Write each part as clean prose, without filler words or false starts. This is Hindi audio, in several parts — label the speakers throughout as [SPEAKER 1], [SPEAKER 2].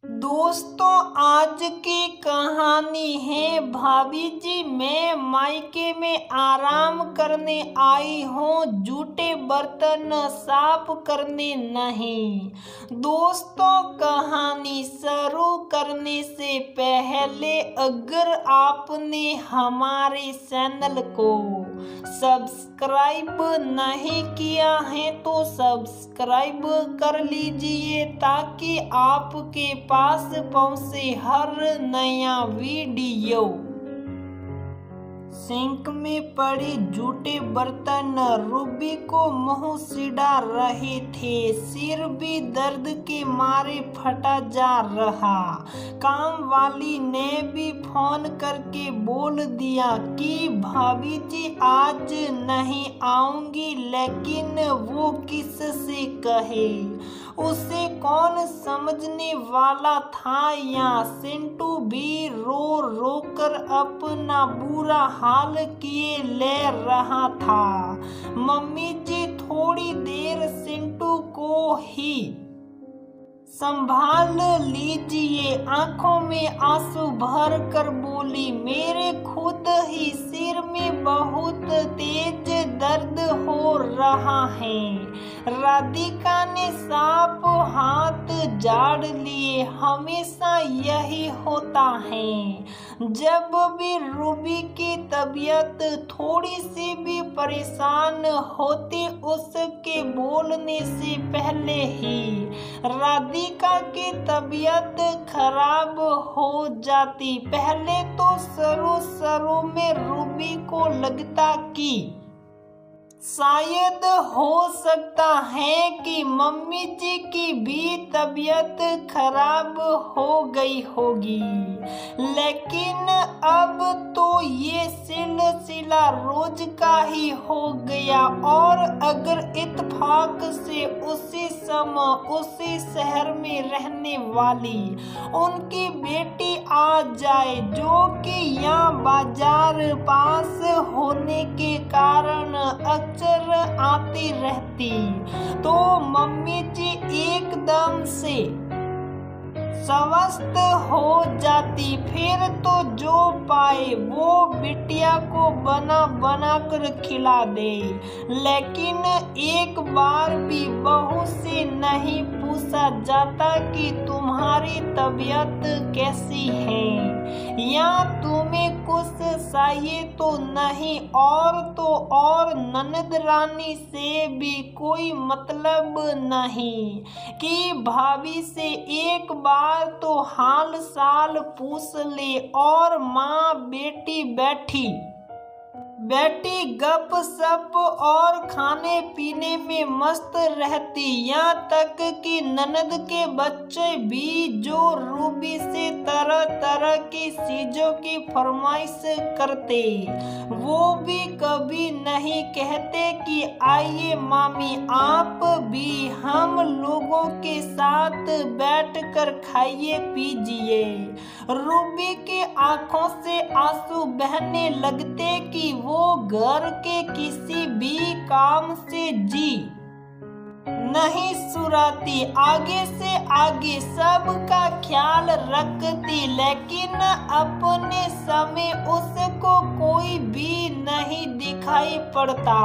[SPEAKER 1] दोस्तों, आज की कहानी है भाभी जी, मैं मायके में आराम करने आई हूँ, जूठे बर्तन साफ करने नहीं। दोस्तों, कहानी शुरू करने से पहले अगर आपने हमारे चैनल को सब्सक्राइब नहीं किया है तो सब्सक्राइब कर लीजिए ताकि आपके पास पहुंचे हर नया वीडियो। सिंक में पड़े जूठे बर्तन रूबी को मुंह सिड़ा रहे थे। सिर भी दर्द के मारे फटा जा रहा। काम वाली ने भी फोन करके बोल दिया कि भाभी जी आज नहीं आऊंगी, लेकिन वो किससे कहे, उसे कौन समझने वाला था। या सिंटू भी रो रो कर अपना बुरा हाल किए ले रहा था। मम्मी जी थोड़ी देर सिंटू को ही संभाल लीजिए, आंखों में आंसू भर कर बोली, मेरे खुद ही सिर में बहुत तेज दर्द हो रहा है। राधिका ने साफ हाथ झाड़ लिए। हमेशा यही होता है, जब भी रूबी की तबीयत थोड़ी सी भी परेशान होती, उसके बोलने से पहले ही राधिका की तबीयत खराब हो जाती। पहले तो शुरू में रूबी को लगता कि शायद हो सकता है कि मम्मी जी की भी तबीयत खराब हो गई होगी, लेकिन अब तो ये सिलसिला रोज का ही हो गया। और अगर इत्तेफाक से उसी समय उसी शहर में रहने वाली उनकी बेटी आ जाए, जो कि यहाँ बाजार पास होने के कारण अक्सर आती रहती, तो मम्मी जी एकदम से स्वस्थ हो जाती। फिर तो जो पाए वो बिटिया को बना बना कर खिला दे। लेकिन एक बार भी बहू से नहीं पूछा जाता कि तुम्हारी तबीयत कैसी है या तुम्हें कुछ चाहिए तो नहीं। और तो और ननद रानी से भी कोई मतलब नहीं कि भाभी से एक बार तो हाल साल पूछ ले। और माँ बेटी बेटी गप सप और खाने पीने में मस्त रहती। यहाँ तक कि ननद के बच्चे भी जो रूबी से तरह तरह की चीजों की फरमाइश करते, वो भी कभी नहीं कहते कि आइए मामी आप भी हम लोगों के साथ बैठकर खाइए पीजिए। रूबी की आंखों से आंसू बहने लगते कि वो घर के किसी भी काम से जी नहीं सुराती, आगे से आगे सबका ख्याल रखती, लेकिन अपने समय उसको कोई भी नहीं दिखाई पड़ता।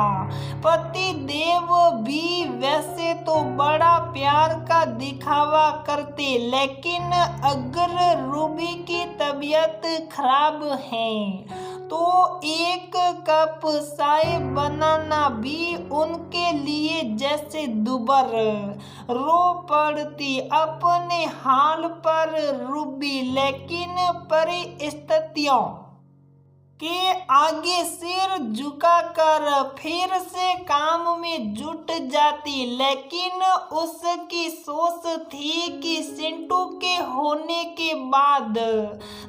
[SPEAKER 1] पति देव भी वैसे तो बड़ा प्यार का दिखावा करते, लेकिन अगर रूबी की तबीयत खराब है तो एक कप चाय बनाना भी उनके लिए जैसे दुबर। रो पड़ती अपने हाल पर रूबी, लेकिन परिस्थितियों के आगे सिर झुकाकर फिर से काम में जुट जाती। लेकिन उसकी सोच थी कि सिंटू के होने के बाद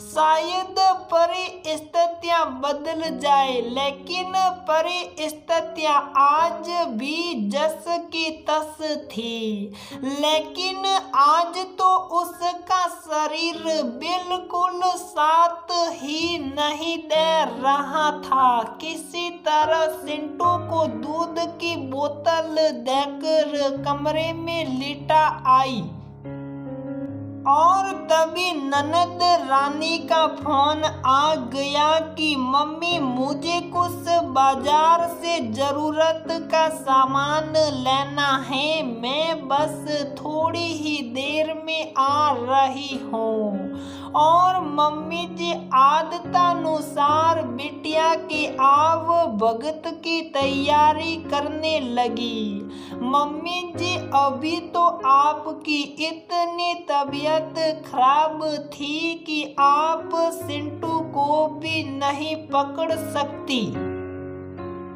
[SPEAKER 1] शायद परिस्थितियां बदल जाए, लेकिन परिस्थितियां आज भी जस की तस थी। लेकिन आज तो उसका शरीर बिल्कुल साथ ही नहीं दे रहा था। किसी तरह सिंटू को दूध की बोतल देकर कमरे में लिटा आई और तभी ननद रानी का फोन आ गया कि मम्मी मुझे कुछ बाजार से जरूरत का सामान लेना है, मैं बस थोड़ी ही देर में आ रही हूँ। और मम्मी जी आदतानुसार बिटिया के आव भगत की तैयारी करने लगी। मम्मी जी अभी तो आपकी इतनी तबीयत खराब थी कि आप सिंटू को भी नहीं पकड़ सकती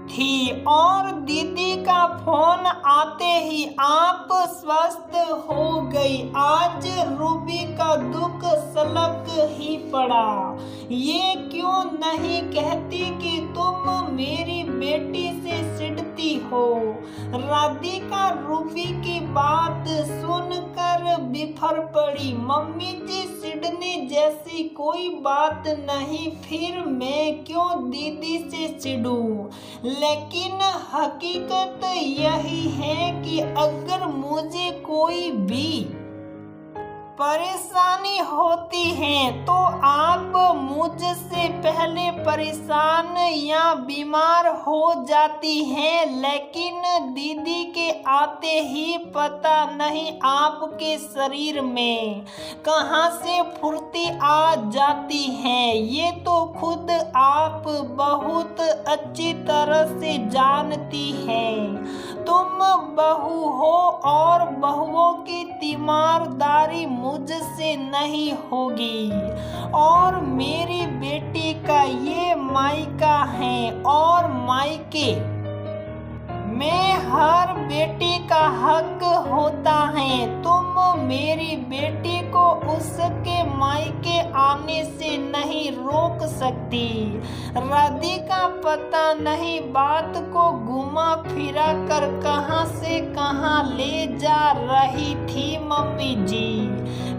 [SPEAKER 1] थी, और दीदी का फोन आते ही आप स्वस्थ हो गई। आज रूबी का दुख सलग ही पड़ा। ये क्यों नहीं कहती कि तुम मेरी बेटी से चिढ़ती हो। राधिका रूबी की बात सुनकर बिफर पड़ी। मम्मी जी चिढ़ने जैसी कोई बात नहीं, फिर मैं क्यों दीदी से चिढ़ूं। लेकिन हकीकत यही है कि अगर मुझे कोई भी परेशानी होती है तो आप मुझसे पहले परेशान या बीमार हो जाती हैं, लेकिन दीदी के आते ही पता नहीं आपके शरीर में कहां से फुर्ती आ जाती है। ये तो खुद आप बहुत अच्छी तरह से जानती हैं। तुम बहू हो और बहुओं की तीमारदारी मुझसे नहीं होगी। और मेरी बेटी का ये मायका है और मायके में हर बेटी का हक होता है। तुम मेरी बेटी को उसके मायके आने से नहीं रोक सकती। राधिका पता नहीं बात को घुमा फिरा कर कहां से कहां ले जा रही थी। मम्मी जी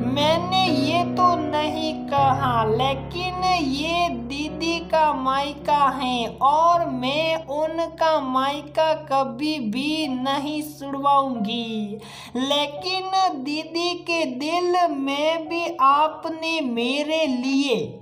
[SPEAKER 1] मैंने ये तो नहीं कहा, लेकिन ये दीदी का मायका है और मैं उनका मायका कभी भी नहीं छुड़वाऊंगी। लेकिन दीदी के दिल में भी आपने मेरे लिए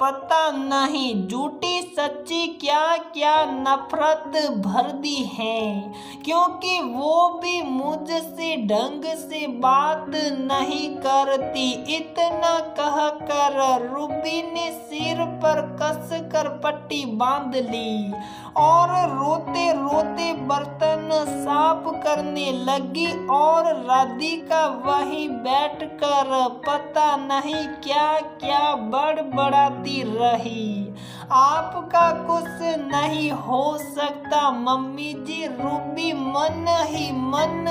[SPEAKER 1] पता नहीं झूठी सच्ची क्या क्या नफरत भर दी है, क्योंकि वो भी मुझसे ढंग से बात नहीं करती। इतना कहकर रूबी ने सिर पर कस कर पट्टी बांध ली और रोते रोते बर्तन साफ करने लगी। और राधिका वहीं बैठकर पता नहीं क्या क्या बड़बड़ाती रही। आपका कुछ नहीं हो सकता मम्मी जी। रूबी मन ही मन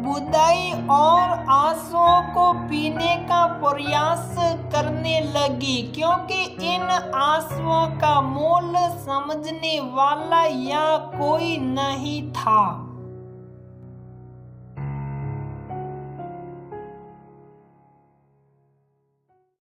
[SPEAKER 1] बुदाई और आंसुओं को पीने का प्रयास करने लगी, क्योंकि इन आंसुओं का मोल समझने वाला या कोई नहीं था।